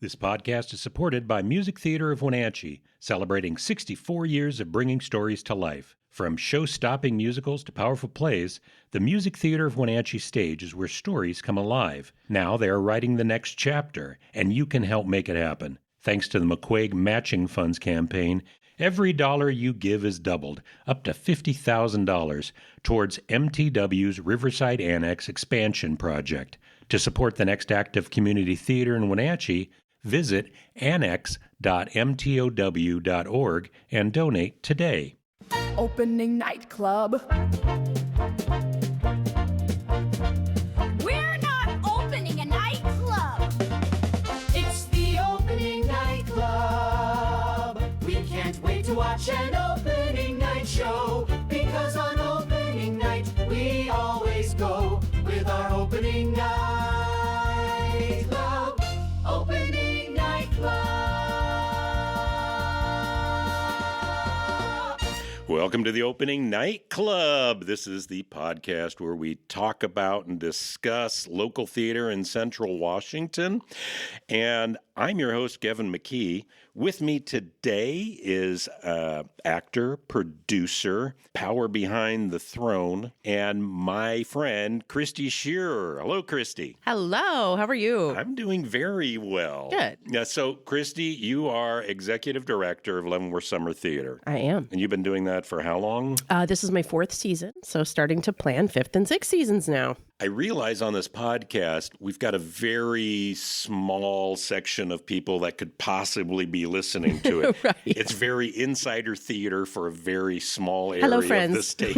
This podcast is supported by Music Theater of Wenatchee, celebrating 64 years of bringing stories to life. From show-stopping musicals to powerful plays, the Music Theater of Wenatchee stage is where stories come alive. Now they are writing the next chapter, and you can help make it happen. Thanks to the McQuaig Matching Funds campaign, every dollar you give is doubled, up to $50,000, towards MTW's Riverside Annex expansion project. To support the next act of community theater in Wenatchee, visit annex.mtow.org and donate today. Opening night club. We're not opening a nightclub. It's the opening night club. We can't wait to watch an opening night show, because on opening night we always go with our opening night club. Opening night club. Welcome to the Opening Night Club. This is the podcast where we talk about and discuss local theater in Central Washington. And I'm your host, Kevin McKee. With me today is actor, producer, power behind the throne, and my friend, Christy Shearer. Hello, Christy. Hello, how are you? I'm doing very well. Good. So, Christy, you are executive director of Leavenworth Summer Theater. I am. And you've been doing that for how long? This is my 4th season, so starting to plan 5th and 6th seasons now. I realize on this podcast, we've got a very small section of people that could possibly be listening to it. Right. It's very insider theater for a very small area Hello, of friends. the state.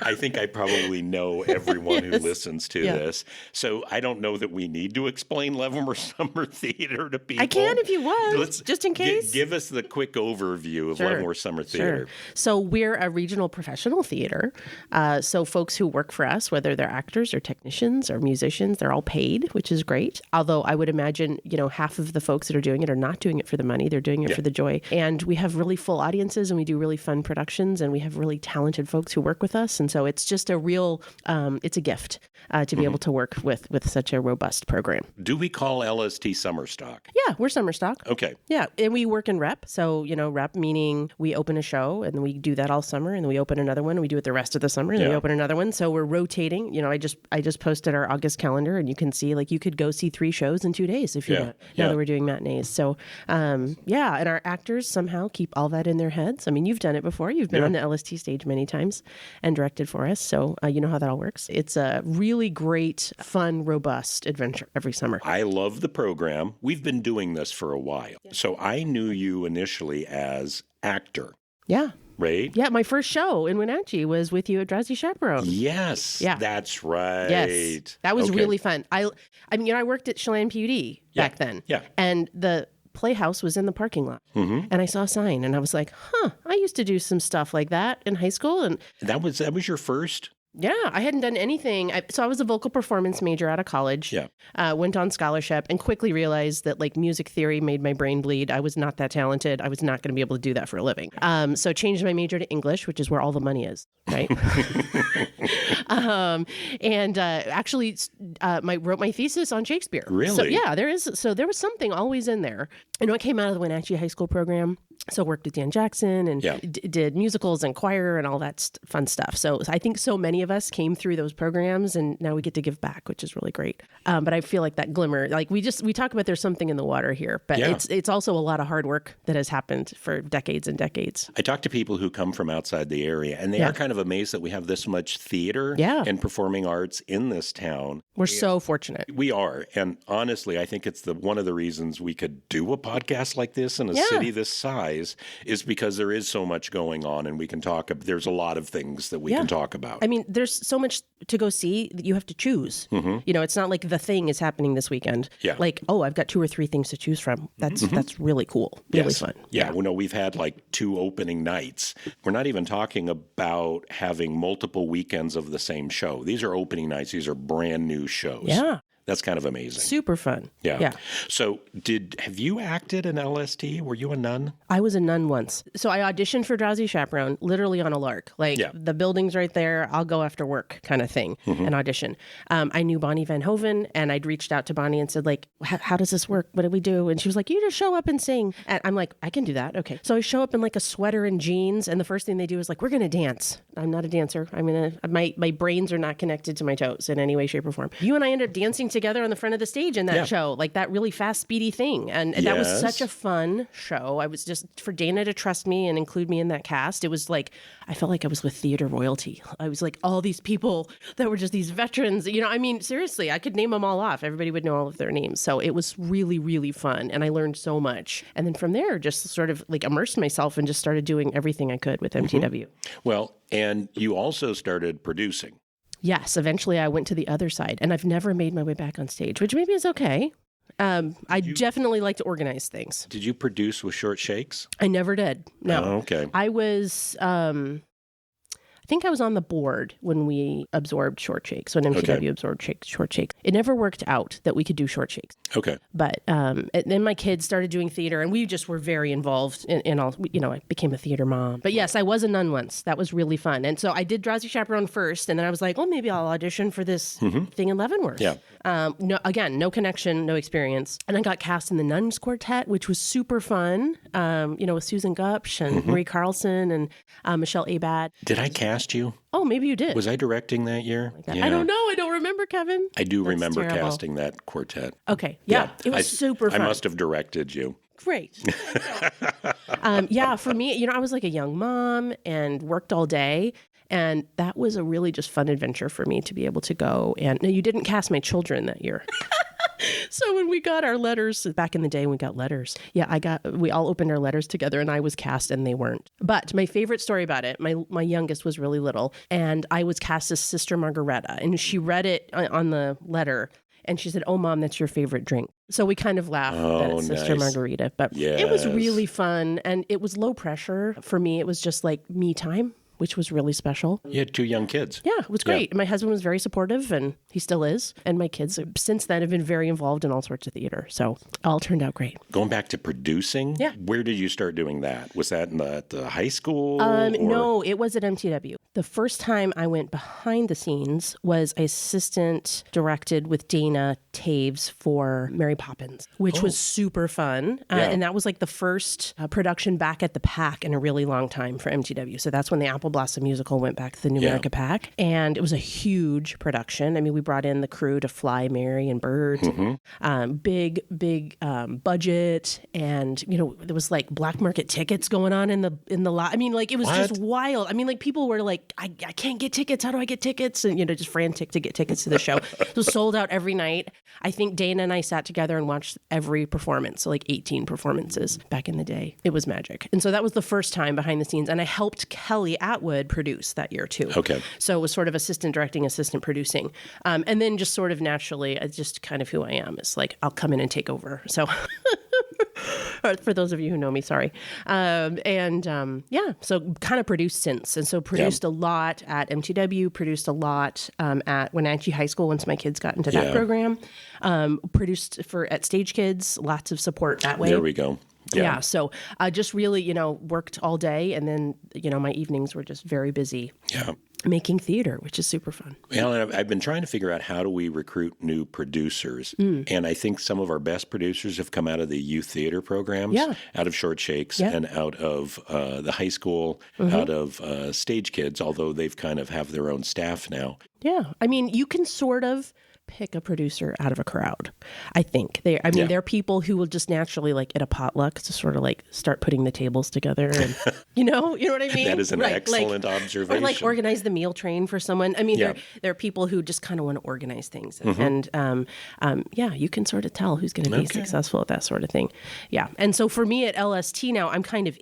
I think I probably know everyone who listens to this. So I don't know that we need to explain Leavenworth Summer Theater to people. I can if you want, just in case. Give us the quick overview of Leavenworth Summer Theater. So we're a regional professional theater. So folks who work for us, whether they're actors or technicians or musicians, they're all paid, which is great. Although I would imagine, half of the folks that are doing it are not doing it for the money. They're doing it for the joy. And we have really full audiences and we do really fun productions and we have really talented folks who work with us. And so it's just a real, it's a gift to be able to work with such a robust program. Do we call LST summer stock? Yeah, we're summer stock. Okay. Yeah, and we work in rep. So, rep meaning we open a show and we do that all summer and then we open another one and we do it the rest of the summer and then we open another one. So we're rotating. I just posted our August calendar and you can see you could go see 3 shows in 2 days if you want, now that we're doing matinees. So, and our actors somehow keep all that in their heads. I mean, you've done it before. You've been on the LST stage many times and directed for us. So you know how that all works. It's a really great, fun, robust adventure every summer. I love the program. We've been doing this for a while. So I knew you initially as actor. Yeah. Right? Yeah, my first show in Wenatchee was with you at Drowsy Chaperone. Yes. Yeah. That's right. Yes. That was really fun. I worked at Chelan PUD back then. Yeah. And the Playhouse was in the parking lot. Mm-hmm. And I saw a sign and I was like, I used to do some stuff like that in high school. And that was your first? Yeah, I hadn't done anything. So I was a vocal performance major out of college. Yeah. Went on scholarship and quickly realized that music theory made my brain bleed. I was not that talented. I was not going to be able to do that for a living. So changed my major to English, which is where all the money is, right? Actually wrote my thesis on Shakespeare. Really? So, yeah, there was something always in there. I came out of the Wenatchee High School program. So worked with Dan Jackson and did musicals and choir and all that fun stuff. So I think so many of us came through those programs and now we get to give back, which is really great. But I feel like that glimmer, we talk about there's something in the water here, but it's also a lot of hard work that has happened for decades and decades. I talk to people who come from outside the area and they are kind of amazed that we have this much theater and performing arts in this town. We're so fortunate. We are. And honestly, I think it's one of the reasons we could do a podcast like this in a city this size is because there is so much going on and we can talk. There's a lot of things that we can talk about. I mean, there's so much to go see that you have to choose. Mm-hmm. It's not like The Thing is happening this weekend. Yeah. I've got 2 or 3 things to choose from. That's really cool. Really fun. Yeah. We've had 2 opening nights. We're not even talking about having multiple weekends of the same show. These are opening nights. These are brand new shows. Yeah. That's kind of amazing. Super fun. Yeah. So have you acted in LST? Were you a nun? I was a nun once. So I auditioned for Drowsy Chaperone literally on a lark. Like the building's right there. I'll go after work kind of thing and audition. I knew Bonnie Van Hoven and I'd reached out to Bonnie and said like, how does this work? What do we do? And she was like, you just show up and sing. And I'm like, I can do that. Okay. So I show up in like a sweater and jeans. And the first thing they do is like, we're going to dance. I'm not a dancer. My brains are not connected to my toes in any way, shape or form. You and I ended up dancing together on the front of the stage in that show, like that really fast, speedy thing. And that was such a fun show. I was just, for Dana to trust me and include me in that cast, it was like, I felt like I was with theater royalty. I was like all these people that were just these veterans, seriously, I could name them all off. Everybody would know all of their names. So it was really, really fun. And I learned so much. And then from there, just sort of like immersed myself and just started doing everything I could with MTW. Well, and you also started producing. Yes, eventually I went to the other side, and I've never made my way back on stage, which maybe is okay. I definitely like to organize things. Did you produce with Short Shakes? I never did. No. Oh, okay. I was, I think I was on the board when we absorbed Short Shakes, when MTW absorbed Short Shakes. It never worked out that we could do Short Shakes. Okay. But then my kids started doing theater, and we just were very involved in all, I became a theater mom. But yes, I was a nun once. That was really fun. And so I did Drowsy Chaperone first, and then I was like, maybe I'll audition for this thing in Leavenworth. Yeah. No connection, no experience. And I got cast in the Nuns Quartet, which was super fun, with Susan Gupsh and Marie Carlson and Michelle Abad. Did I cast you? Oh, maybe you did. Was I directing that year? I don't know. I don't remember, Kevin. I do remember casting that quartet. Okay. Yeah. It was super fun. I must have directed you. Great. For me, I was like a young mom and worked all day. And that was a really just fun adventure for me to be able to go. And no, you didn't cast my children that year. So when we got our letters, back in the day, we got letters. We all opened our letters together and I was cast and they weren't. But my favorite story about it, my youngest was really little and I was cast as Sister Margareta and she read it on the letter and she said, "Oh, Mom, that's your favorite drink." So we kind of laughed that it's Sister Margarita, but it was really fun and it was low pressure. For me, it was just like me time, which was really special. You had 2 young kids. Yeah, it was great. Yeah. My husband was very supportive, and he still is. And my kids, since then, have been very involved in all sorts of theater. So it all turned out great. Going back to producing, where did you start doing that? Was that in the high school? No, it was at MTW. The first time I went behind the scenes was assistant directed with Dana Taves for Mary Poppins, which was super fun. And that was like the first production back at the PAC in a really long time for MTW. So that's when the Apple Blossom musical went back to the New America PAC. And it was a huge production. I mean, we brought in the crew to fly Mary and Bert. Big budget. And, there was like black market tickets going on in the lot. I mean, like it was just wild. I mean, like people were like, I can't get tickets. How do I get tickets? And, just frantic to get tickets to the show. It was sold out every night. I think Dana and I sat together and watched every performance. So like 18 performances back in the day. It was magic. And so that was the first time behind the scenes. And I helped Kelly Atwood produce that year too. Okay. So it was sort of assistant directing, assistant producing. And then just sort of naturally, just kind of who I am. It's like, I'll come in and take over. So for those of you who know me, sorry. So kind of produced since. And so produced a lot at MTW, produced a lot at Wenatchee High School once my kids got into that program. Produced at Stage Kids, lots of support that way. There we go. Yeah. So I just really, worked all day. And then, my evenings were just very busy. Yeah. Making theater, which is super fun. Well, I've been trying to figure out how do we recruit new producers. And I think some of our best producers have come out of the youth theater programs, out of Short Shakes and out of the high school, out of Stage Kids, although they've kind of have their own staff now. Yeah. I mean, you can sort of pick a producer out of a crowd. I think there are people who will just naturally like at a potluck to sort of like start putting the tables together and you know what I mean? That is an excellent observation. Or like organize the meal train for someone. I mean, there are people who just kind of want to organize things and you can sort of tell who's going to be successful at that sort of thing. Yeah. And so for me at LST now, I'm kind of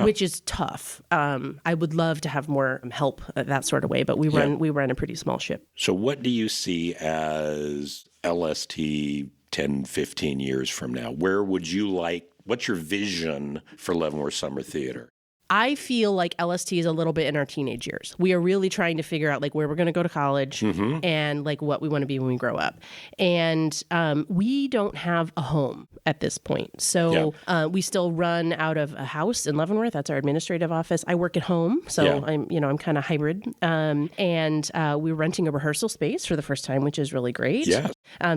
which is tough. I would love to have more help that sort of way, but we run a pretty small ship. So what do you see as LST 10, 15 years from now? What's your vision for Leavenworth Summer Theater? I feel like LST is a little bit in our teenage years. We are really trying to figure out like where we're going to go to college and like what we want to be when we grow up. And we don't have a home at this point. So we still run out of a house in Leavenworth. That's our administrative office. I work at home. So I'm kind of hybrid. And we're renting a rehearsal space for the first time, which is really great. Yeah.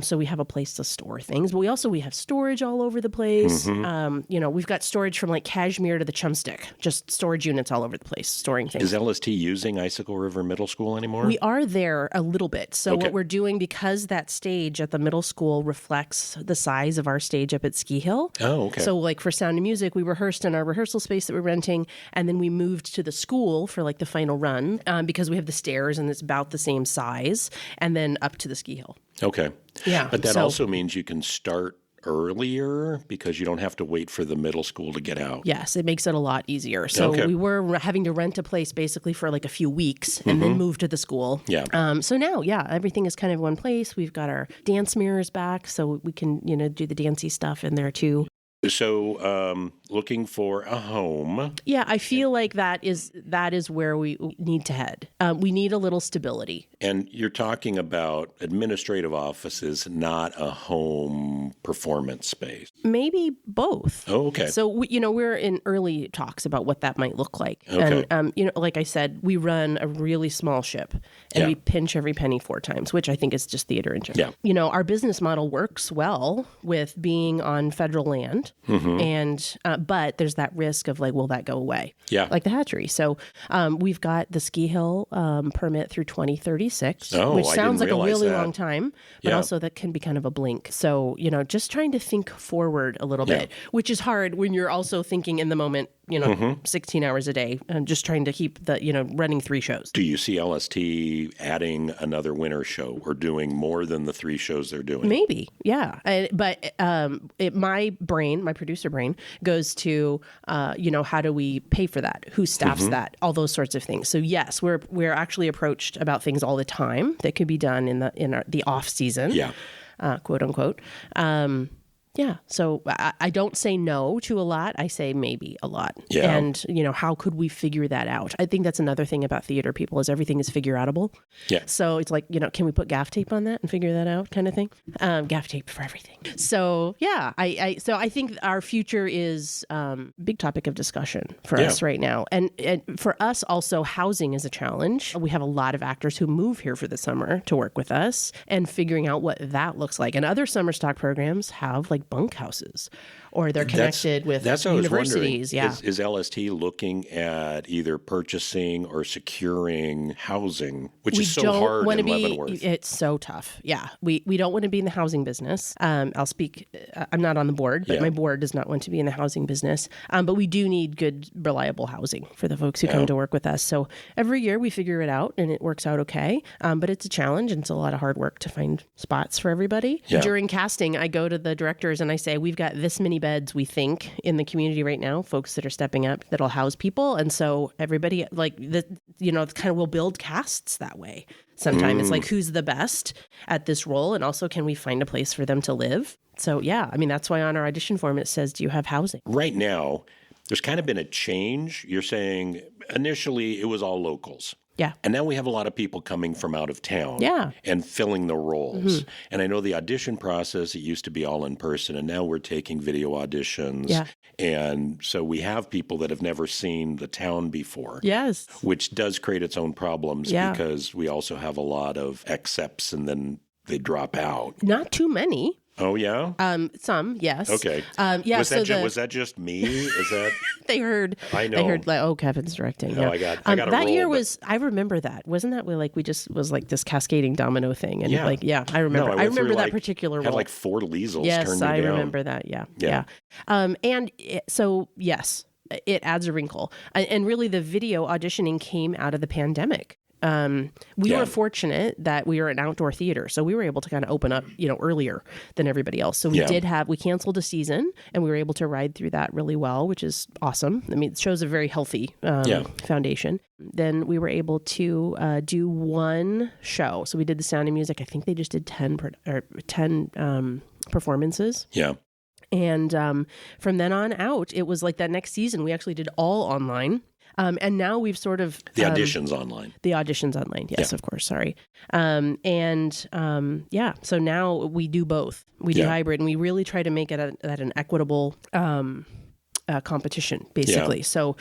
So we have a place to store things, but we have storage all over the place. We've got storage from like Cashmere to the Chumstick, just storage units all over the place, storing things. Is LST using Icicle River Middle School anymore? We are there a little bit. So what we're doing, because that stage at the middle school reflects the size of our stage up at Ski Hill. Oh, okay. So like for Sound of Music, we rehearsed in our rehearsal space that we're renting, and then we moved to the school for like the final run because we have the stairs and it's about the same size, and then up to the Ski Hill. Okay. Yeah. But that also means you can start earlier because you don't have to wait for the middle school to get out. Yes, it makes it a lot easier. So we were having to rent a place basically for like a few weeks and then move to the school. Yeah. So now, everything is kind of one place. We've got our dance mirrors back so we can, do the dancey stuff in there too. So looking for a home. Yeah, I feel like that is where we need to head. We need a little stability. And you're talking about administrative offices, not a home performance space. Maybe both. Oh, okay. So, we're in early talks about what that might look like. Okay. And, like I said, we run a really small ship and we pinch every penny 4 times, which I think is just theater in general. Yeah. Our business model works well with being on federal land. And but there's that risk of like, will that go away? Yeah. Like the hatchery. So we've got the Ski Hill permit through 2036, which sounds like a really long time, but also that can be kind of a blink. So, just trying to think forward a little bit, which is hard when you're also thinking in the moment, 16 hours a day, just trying to keep the, running 3 shows. Do you see LST adding another winter show or doing more than the 3 shows they're doing? Maybe, yeah. But my producer brain goes to, how do we pay for that? Who staffs that? All those sorts of things. So yes, we're actually approached about things all the time that could be done in the off season, quote unquote. Yeah. So I don't say no to a lot. I say maybe a lot. Yeah. And, how could we figure that out? I think that's another thing about theater people is everything is figure-outable. Yeah. So it's like, can we put gaff tape on that and figure that out kind of thing? Gaff tape for everything. So, yeah, I think our future is a big topic of discussion for us right now. And for us also, housing is a challenge. We have a lot of actors who move here for the summer to work with us and figuring out what that looks like. And other summer stock programs have like bunkhouses, or they're connected with universities. Is LST looking at either purchasing or securing housing, which is so hard in Leavenworth? It's so tough. Yeah, we don't want to be in the housing business. I'll speak. I'm not on the board, but my board does not want to be in the housing business. But we do need good, reliable housing for the folks who come to work with us. So every year we figure it out, and it works out okay. But it's a challenge, and it's a lot of hard work to find spots for everybody. Yeah. During casting, I go to the directors and I say, we've got this many beds, we think, in the community right now, folks that are stepping up that'll house people. And so everybody, we'll build casts that way. Sometimes it's like, who's the best at this role? And also, can we find a place for them to live? So, that's why on our audition form, it says, do you have housing? Right now, there's kind of been a change. You're saying initially it was all locals. Yeah. And now we have a lot of people coming from out of town and filling the roles. And I know the audition process, it used to be all in person, and now we're taking video auditions. Yeah. And so we have people that have never seen the town before. Yes. Which does create its own problems because we also have a lot of accepts and then they drop out. Not too many. Oh, yeah? Some, yes. Okay. Was that just me? Is that... They heard. I know. They heard, Kevin's directing. No, I got a that role, year was, I remember that. Wasn't that we just was like this cascading domino thing? And I remember. I remember that particular role. Had like 4 Liesels yes, turned me down. Yes, I remember that. Yeah. Yes, it adds a wrinkle. And really the video auditioning came out of the pandemic. We were fortunate that we were an outdoor theater, so we were able to kind of open up, earlier than everybody else. So we canceled a season and we were able to ride through that really well, which is awesome. I mean, it shows a very healthy foundation. Then we were able to do 1 show. So we did the Sound of Music. I think they just did 10 performances. Yeah. And from then on out, it was like that next season, we actually did all online. And now we've sort of... The auditions online. The auditions online. Yes, of course. Sorry. So now we do both. We do hybrid, and we really try to make it at an equitable competition, basically. So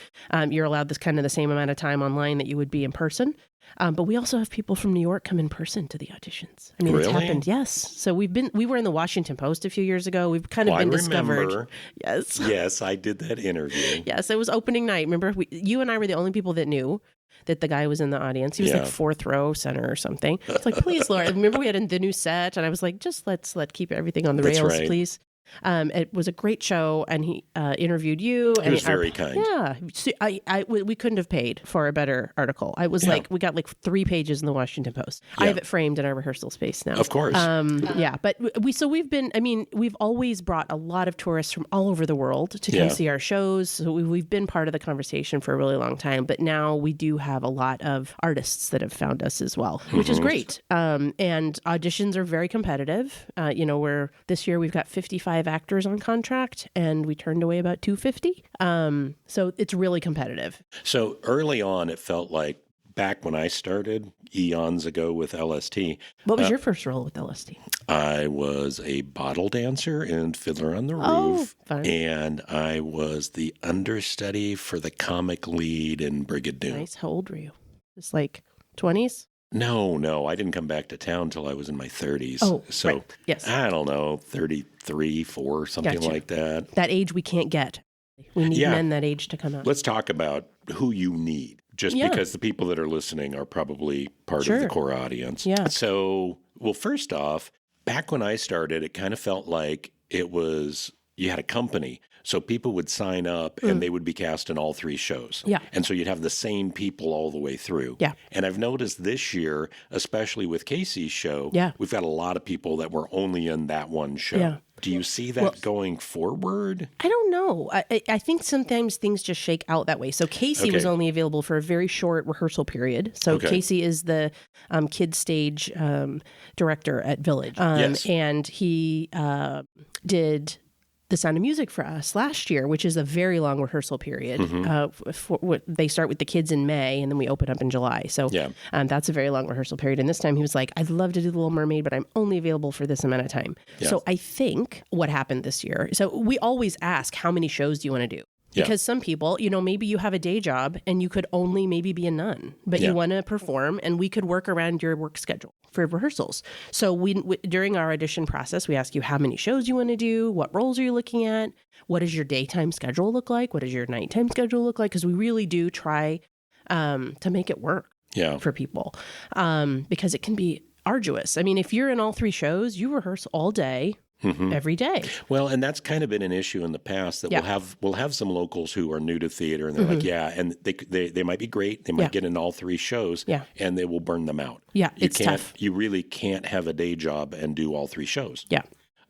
you're allowed this kind of the same amount of time online that you would be in person. But we also have people from New York come in person to the auditions. I mean, really? It's happened. Yes. So we were in the Washington Post a few years ago. We've kind of been discovered. Yes. Yes, I did that interview. Yes, it was opening night. Remember, you and I were the only people that knew that the guy was in the audience. He was like fourth row center or something. It's like, please, Laura. Remember, we had the new set, and I was like, just let's keep everything on the rails, please. It was a great show, and he interviewed you. And he was very kind. Yeah, so we couldn't have paid for a better article. I was like, we got like 3 pages in the Washington Post. Yeah. I have it framed in our rehearsal space now. Of course. But we've always brought a lot of tourists from all over the world to come see our shows. So we've been part of the conversation for a really long time. But now we do have a lot of artists that have found us as well, which is great. And auditions are very competitive. This year we've got 55 actors on contract, and we turned away about 250. So it's really competitive. So early on, it felt like back when I started eons ago with LST. What was your first role with LST? I was a bottle dancer in Fiddler on the Roof, and I was the understudy for the comic lead in Brigadoon. Nice. How old were you? Just like 20s? No, I didn't come back to town until I was in my 30s. Oh, so right. Yes. I don't know, 33, 4, something like that. That age we can't get. We need men that age to come out. Let's talk about who you need, because the people that are listening are probably part of the core audience. Yeah. So, well, first off, back when I started, it kind of felt like it was, you had a company. So people would sign up and they would be cast in all 3 shows. Yeah. And so you'd have the same people all the way through. Yeah. And I've noticed this year, especially with Casey's show, we've got a lot of people that were only in that one show. Yeah. Do you see that going forward? I don't know. I think sometimes things just shake out that way. So Casey was only available for a very short rehearsal period. So Casey is the kids stage director at Village. And he did The Sound of Music for us last year, which is a very long rehearsal period. They start with the kids in May, and then we open up in July. So that's a very long rehearsal period. And this time he was like, I'd love to do The Little Mermaid, but I'm only available for this amount of time. Yeah. So I think what happened this year, so we always ask, how many shows do you want to do? Because some people, maybe you have a day job and you could only maybe be a nun, but you want to perform, and we could work around your work schedule for rehearsals. So we during our audition process, we ask you how many shows you want to do, what roles are you looking at, what does your daytime schedule look like, what does your nighttime schedule look like, because we really do try to make it work for people, because it can be arduous. I mean, if you're in all 3 shows, you rehearse all day. Every day. Well, and that's kind of been an issue in the past that we'll have some locals who are new to theater, and they're like, and they might be great. They might get in all 3 shows, and they will burn them out. Yeah, it's tough. You really can't have a day job and do all 3 shows. Yeah.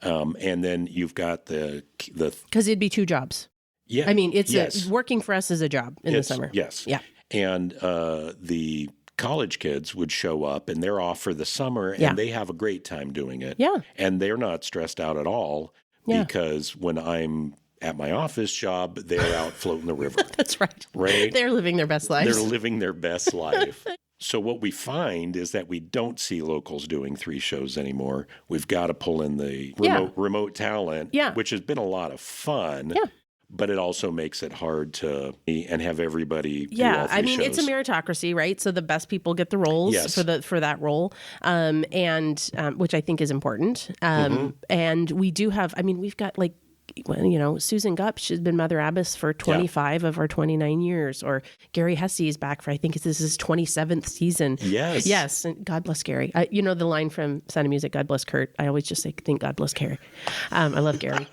And then you've got the because it'd be 2 jobs. Yeah. I mean, it's working for us as a job in the summer. Yes. Yeah. And the college kids would show up, and they're off for the summer, and they have a great time doing it. Yeah. And they're not stressed out at all because when I'm at my office job, they're out floating the river. That's right. Right? They're living their best lives. They're living their best life. So what we find is that we don't see locals doing 3 shows anymore. We've got to pull in the remote talent, which has been a lot of fun. Yeah. But it also makes it hard to and have everybody do all 3 shows. It's a meritocracy, right? So the best people get the roles for that role, and which I think is important. And we do have, we've got Susan Gupsh has been Mother Abbess for 25 of our 29 years, or Gary Hesse is back for, I think this is his 27th season. Yes. Yes. And God bless Gary. The line from Sound of Music, God bless Kurt. I always just say, thank God bless Gary. I love Gary.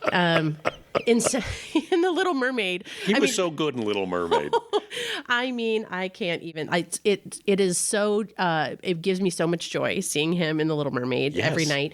In The Little Mermaid. He was so good in Little Mermaid. I can't even. It is so. It gives me so much joy seeing him in The Little Mermaid every night.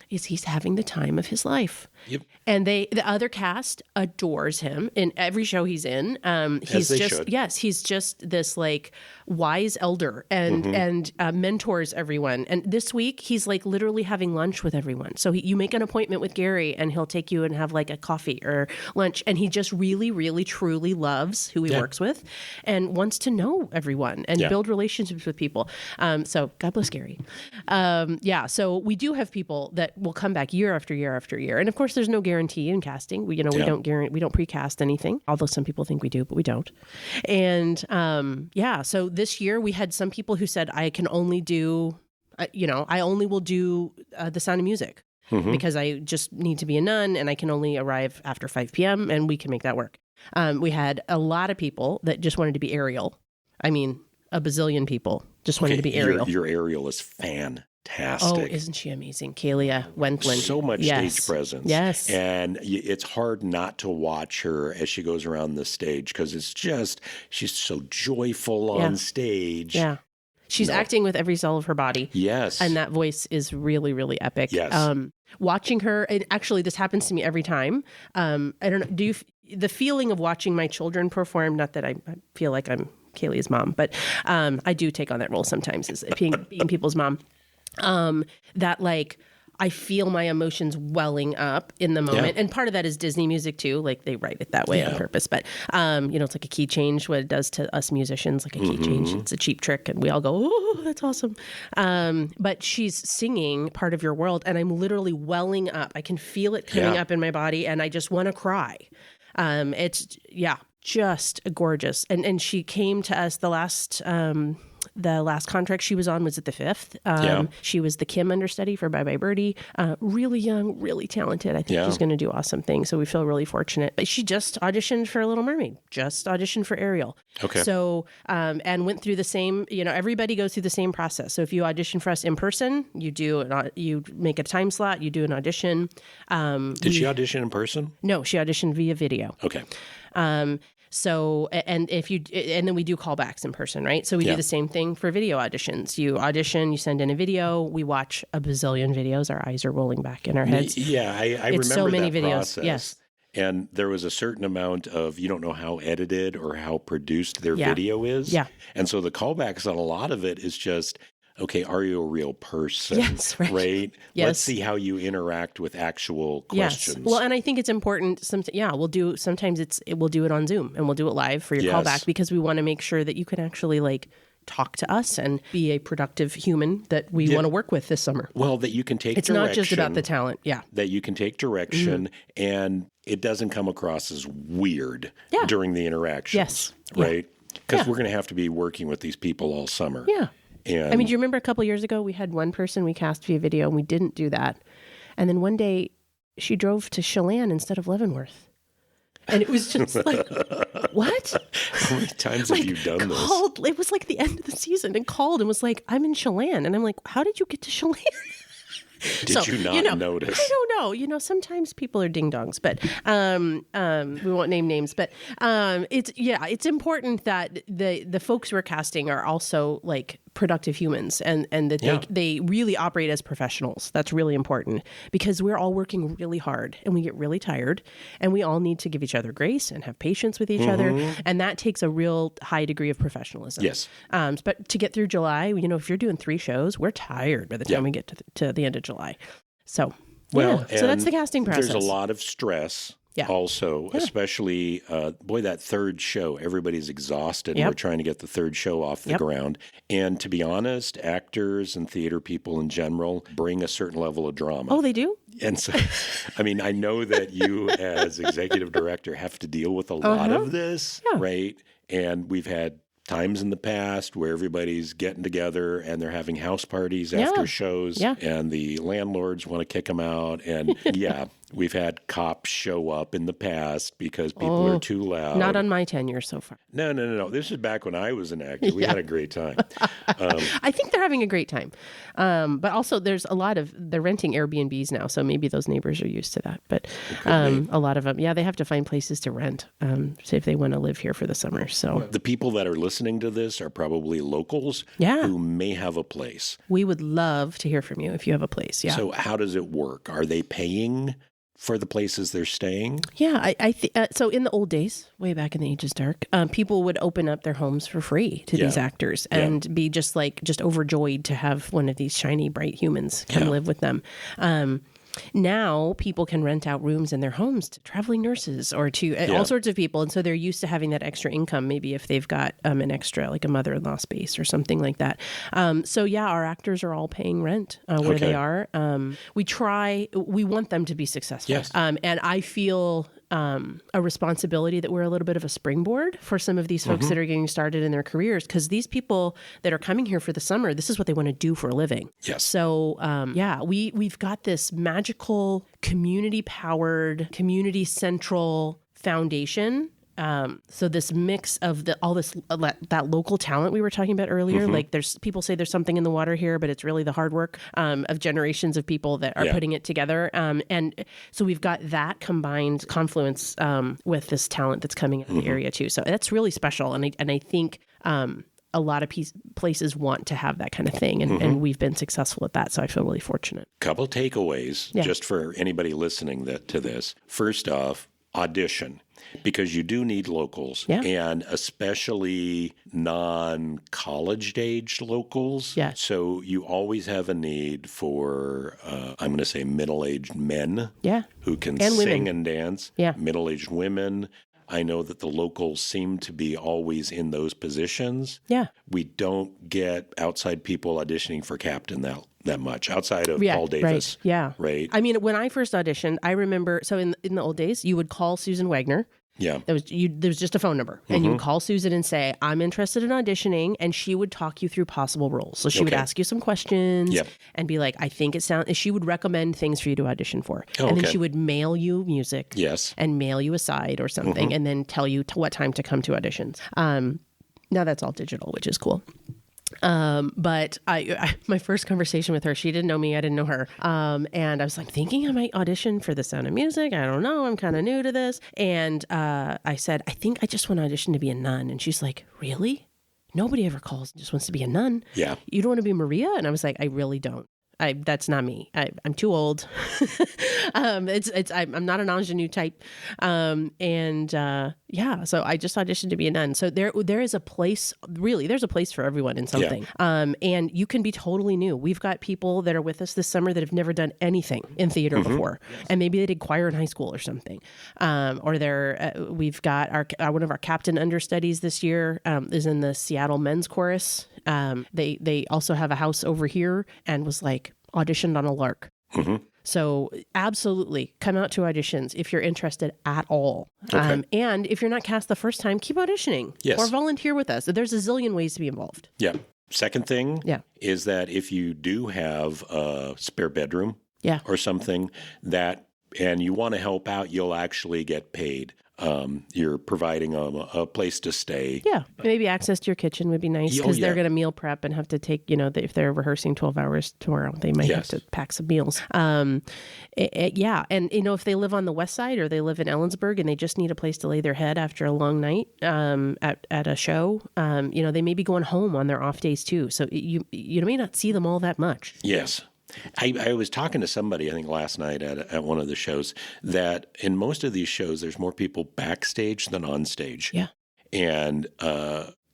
He's having the time of his life. Yep. And the other cast adores him in every show he's in. He's they just should. yes, he's just this like wise elder and mentors everyone. And this week he's like literally having lunch with everyone. So you make an appointment with Gary and he'll take you and have like a coffee or lunch. And he just really, really, truly loves who he works with and wants to know everyone and build relationships with people. So God bless Gary. So we do have people that will come back year after year after year. And of course, there's no guarantee in casting. We don't precast anything, although some people think we do, but we don't. And so this year we had some people who said, I can only do, I only will do The Sound of Music because I just need to be a nun and I can only arrive after 5 p.m. and we can make that work. We had a lot of people that just wanted to be Ariel. I mean, a bazillion people just wanted to be Ariel. Your Ariel is fantastic. Oh, isn't she amazing? Kalia Wentland. So much stage presence. Yes. And it's hard not to watch her as she goes around the stage because she's so joyful on stage. Yeah. She's acting with every cell of her body. Yes. And that voice is really, really epic. Yes. Watching her, and actually this happens to me every time. I don't know, the feeling of watching my children perform, not that I feel like I'm Kaylee's mom, but I do take on that role sometimes as being people's mom. That like I feel my emotions welling up in the moment. And part of that is Disney music too. Like they write it that way on purpose. But, it's like a key change, what it does to us musicians, like a key change. It's a cheap trick. And we all go, oh, that's awesome. But she's singing Part of Your World and I'm literally welling up. I can feel it coming up in my body and I just want to cry. It's just gorgeous. And she came to us the last contract she was on was at the 5th. She was the Kim understudy for Bye Bye Birdie. Really young, really talented. I think she's going to do awesome things. So we feel really fortunate. But she just auditioned for Little Mermaid, just auditioned for Ariel. Okay. So, and went through the same, everybody goes through the same process. So if you audition for us in person, you make a time slot, you do an audition. Did she audition in person? No, she auditioned via video. Okay. So, and then we do callbacks in person, right? So we do the same thing for video auditions. You audition, you send in a video, we watch a bazillion videos, our eyes are rolling back in our heads. Yeah, I remember so many that videos. process. Yes. And there was a certain amount of, you don't know how edited or how produced their video is. Yeah. And so the callbacks on a lot of it is just, okay, are you a real person? Yes, right. Yes. Let's see how you interact with actual questions. Yes. Well, and I think it's important. We'll do it on Zoom and we'll do it live for your callback because we want to make sure that you can actually like talk to us and be a productive human that we want to work with this summer. Well, that you can take It's direction. not just about the talent. Yeah. That you can take direction and it doesn't come across as weird during the interactions. Yes. Right? Because we're going to have to be working with these people all summer. Yeah. And I mean, do you remember a couple years ago we had one person we cast via video and we didn't do that. And then one day she drove to Chelan instead of Leavenworth. And it was just like, what? How many times have you done this? It was like the end of the season and called and was like, I'm in Chelan. And I'm like, how did you get to Chelan? Did you not notice? I don't know. Sometimes people are ding-dongs, but we won't name names. But it's important that the folks we're casting are also like productive humans and that they really operate as professionals. That's really important because we're all working really hard and we get really tired and we all need to give each other grace and have patience with each other. And that takes a real high degree of professionalism. Yes. But to get through July, if you're doing 3 shows, we're tired by the time we get to the end of July. So, so that's the casting process. There's a lot of stress. Also, especially, that third show, everybody's exhausted. We're trying to get the third show off the ground. And to be honest, actors and theater people in general bring a certain level of drama. Oh, they do? And so, I mean, I know that you as executive director have to deal with a lot of this, right? And we've had times in the past where everybody's getting together and they're having house parties after shows and the landlords want to kick them out. And we've had cops show up in the past because people are too loud. Not on my tenure so far. No. This is back when I was an actor. We had a great time. I think they're having a great time. But also there's a lot of, they're renting Airbnbs now. So maybe those neighbors are used to that. But a lot of them, they have to find places to rent if they want to live here for the summer. So the people that are listening to this are probably locals who may have a place. We would love to hear from you if you have a place. Yeah. So how does it work? Are they paying for the places they're staying? Yeah, so in the old days, way back in the Ages Dark, people would open up their homes for free to these actors and be just overjoyed to have one of these shiny, bright humans come live with them. Now people can rent out rooms in their homes to traveling nurses or to all sorts of people. And so they're used to having that extra income, maybe if they've got an extra, like a mother-in-law space or something like that. So our actors are all paying rent where they are. We want them to be successful. Yes. And I feel a responsibility that we're a little bit of a springboard for some of these folks that are getting started in their careers, because these people that are coming here for the summer, this is what they want to do for a living. Yes. So we've got this magical community-powered, community-central foundation. So this mix of that local talent we were talking about earlier, like people say there's something in the water here, but it's really the hard work of generations of people that are putting it together. And so we've got that combined confluence with this talent that's coming out of the area too. So that's really special. And I think a lot of places want to have that kind of thing, and we've been successful at that. So I feel really fortunate. Couple takeaways just for anybody listening to this. First off, audition. Because you do need locals, and especially non-college age locals. Yeah. So you always have a need for, I'm going to say middle-aged men who can and sing women. and dance, middle-aged women. I know that the locals seem to be always in those positions. Yeah. We don't get outside people auditioning for captain that much outside of Paul Davis. Right. Yeah. Right. I mean, when I first auditioned, I remember, so in the old days, you would call Susan Wagner. Yeah. There was just a phone number, and you would call Susan and say, I'm interested in auditioning, and she would talk you through possible roles. So she would ask you some questions and be like, I think she would recommend things for you to audition for. And then she would mail you music and mail you a side or something, and then tell you what time to come to auditions. Now that's all digital, which is cool. But my first conversation with her, she didn't know me, I didn't know her. And I was like thinking I might audition for The Sound of Music. I don't know. I'm kind of new to this. And, I said, I think I just want to audition to be a nun. And she's like, really? Nobody ever calls and just wants to be a nun. Yeah. You don't want to be Maria? And I was like, I really don't. That's not me. I'm too old. I'm not an ingenue type. So I just auditioned to be a nun. So there is a place, really, there's a place for everyone in something. And you can be totally new. We've got people that are with us this summer that have never done anything in theater before. Yes. And maybe they did choir in high school or something. We've got one of our captain understudies this year is in the Seattle Men's Chorus. They also have a house over here and was like auditioned on a lark. So absolutely come out to auditions if you're interested at all. Okay. And if you're not cast the first time, keep auditioning or volunteer with us. There's a zillion ways to be involved. Yeah. Second thing is that if you do have a spare bedroom or something and you want to help out, you'll actually get paid. You're providing a place to stay. Yeah. Maybe access to your kitchen would be nice because they're going to meal prep and have to take, if they're rehearsing 12 hours tomorrow, they might have to pack some meals. And, if they live on the west side or they live in Ellensburg and they just need a place to lay their head after a long night at a show, they may be going home on their off days too. So you may not see them all that much. Yes. I was talking to somebody, I think last night at one of the shows, that in most of these shows, there's more people backstage than on stage. Yeah. And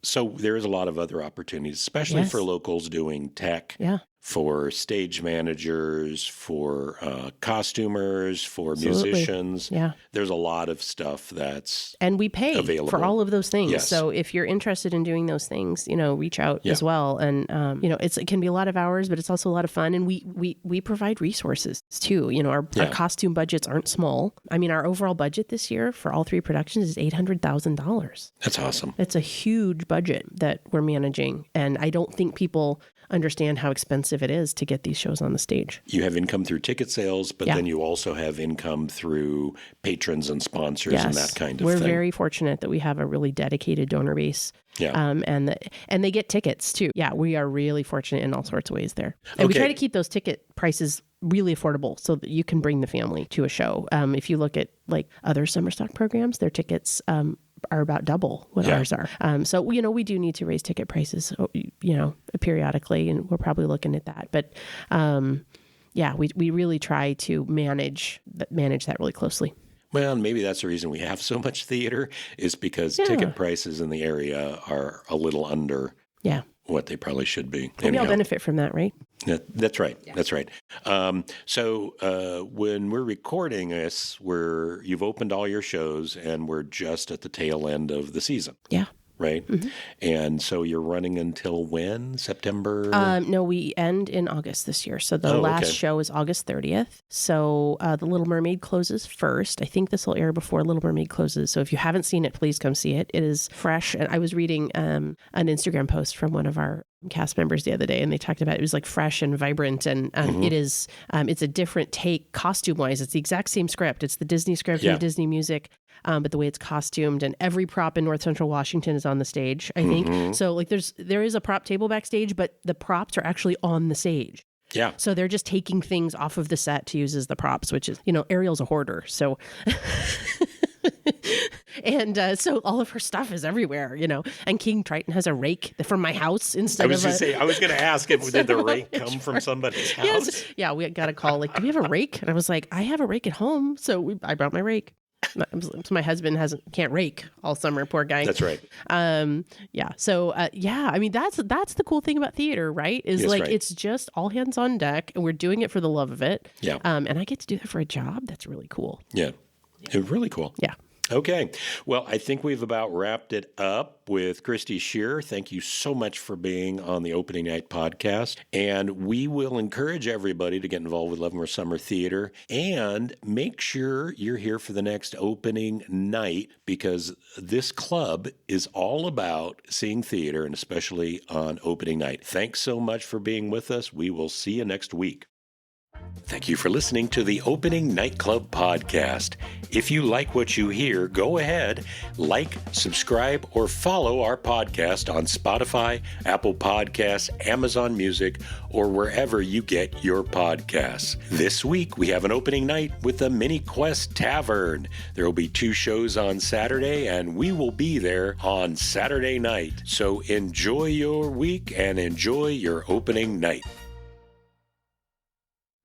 so there is a lot of other opportunities, especially for locals doing tech. Yeah. For stage managers, for costumers, for musicians. Yeah. There's a lot of stuff that's and we pay available for all of those things. Yes. So if you're interested in doing those things, reach out as well. And, it can be a lot of hours, but it's also a lot of fun. And we provide resources too. Our costume budgets aren't small. I mean, our overall budget this year for all three productions is $800,000. That's awesome. It's a huge budget that we're managing. And I don't think people understand how expensive it is to get these shows on the stage. You have income through ticket sales, but then you also have income through patrons and sponsors and that kind of thing. We're very fortunate that we have a really dedicated donor base. Yeah. And they get tickets too. Yeah, we are really fortunate in all sorts of ways there. And we try to keep those ticket prices really affordable so that you can bring the family to a show. If you look at like other summer stock programs, their tickets are about double what ours are. So, we do need to raise ticket prices, periodically, and we're probably looking at that. But, yeah, we really try to manage that really closely. Well, maybe that's the reason we have so much theater is because ticket prices in the area are a little under what they probably should be. And we all benefit from that, right? That's right. Yeah. That's right. So when we're recording this, you've opened all your shows and we're just at the tail end of the season. Yeah. Right? Mm-hmm. And so you're running until when? September? No, we end in August this year. So the last show is August 30th. So The Little Mermaid closes first. I think this will air before Little Mermaid closes. So if you haven't seen it, please come see it. It is fresh. And I was reading an Instagram post from one of our cast members the other day, and they talked about it was like fresh and vibrant, and it is it's a different take costume wise. It's the exact same script. It's the Disney script and the Disney music. But the way it's costumed, and every prop in North Central Washington is on the stage, I think. So like there is a prop table backstage, but the props are actually on the stage. Yeah. So they're just taking things off of the set to use as the props, which is, Ariel's a hoarder. So and so all of her stuff is everywhere, and King Triton has a rake from my house instead of I was going to ask if did the rake come from somebody's house? Yes. Yeah, we got a call like, do we have a rake? And I was like, I have a rake at home. So I brought my rake. My husband can't rake all summer, poor guy. That's right. Yeah. So I mean that's the cool thing about theater, right? Is it's just all hands on deck, and we're doing it for the love of it. Yeah. And I get to do that for a job. That's really cool. Yeah. It's really cool. Yeah. Okay. Well, I think we've about wrapped it up with Christy Shearer. Thank you so much for being on the Opening Night podcast. And we will encourage everybody to get involved with Leavenworth Summer Theater, and make sure you're here for the next opening night, because this club is all about seeing theater, and especially on opening night. Thanks so much for being with us. We will see you next week. Thank you for listening to the Opening Night Club podcast. If you like what you hear, go ahead, like, subscribe, or follow our podcast on Spotify, Apple Podcasts, Amazon Music, or wherever you get your podcasts. This week, we have an opening night with the MiniQuest Tavern. There will be 2 shows on Saturday, and we will be there on Saturday night. So enjoy your week and enjoy your opening night.